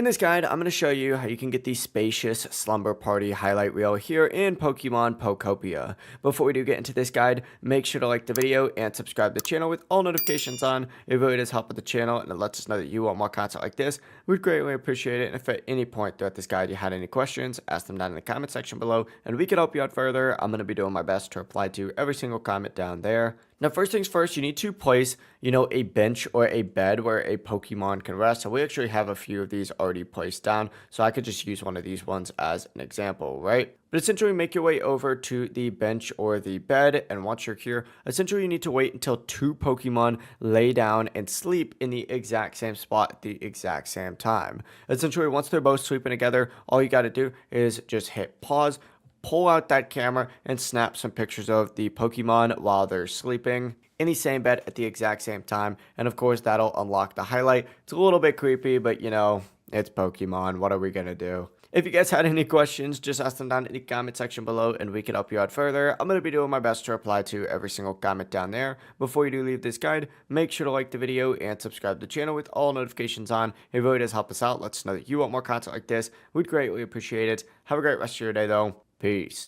In this guide, I'm going to show you how you can get the Spacious Slumber Party highlight reel here in Pokemon Pokopia. Before we do get into this guide, make sure to like the video and subscribe to the channel with all notifications on. It really does help with the channel and it lets us know that you want more content like this. We'd greatly appreciate it. And if at any point throughout this guide you had any questions, ask them down in the comment section below and we can help you out further. I'm going to be doing my best to reply to every single comment down there. Now, first things first, you need to place, a bench or a bed where a Pokemon can rest. So we actually have a few of these already placed down. So I could just use one of these ones as an example, right? But essentially make your way over to the bench or the bed. And once you're here, essentially you need to wait until two Pokemon lay down and sleep in the exact same spot at the exact same time. Essentially, once they're both sleeping together, all you got to do is just hit pause, pull out that camera and snap some pictures of the Pokemon while they're sleeping in the same bed at the exact same time. And of course, that'll unlock the highlight. It's a little bit creepy, but it's Pokemon. What are we going to do? If you guys had any questions, just ask them down in the comment section below and we can help you out further. I'm going to be doing my best to reply to every single comment down there. Before you do leave this guide, make sure to like the video and subscribe to the channel with all notifications on. It really does help us out. Let us know that you want more content like this. We'd greatly appreciate it. Have a great rest of your day though. Peace.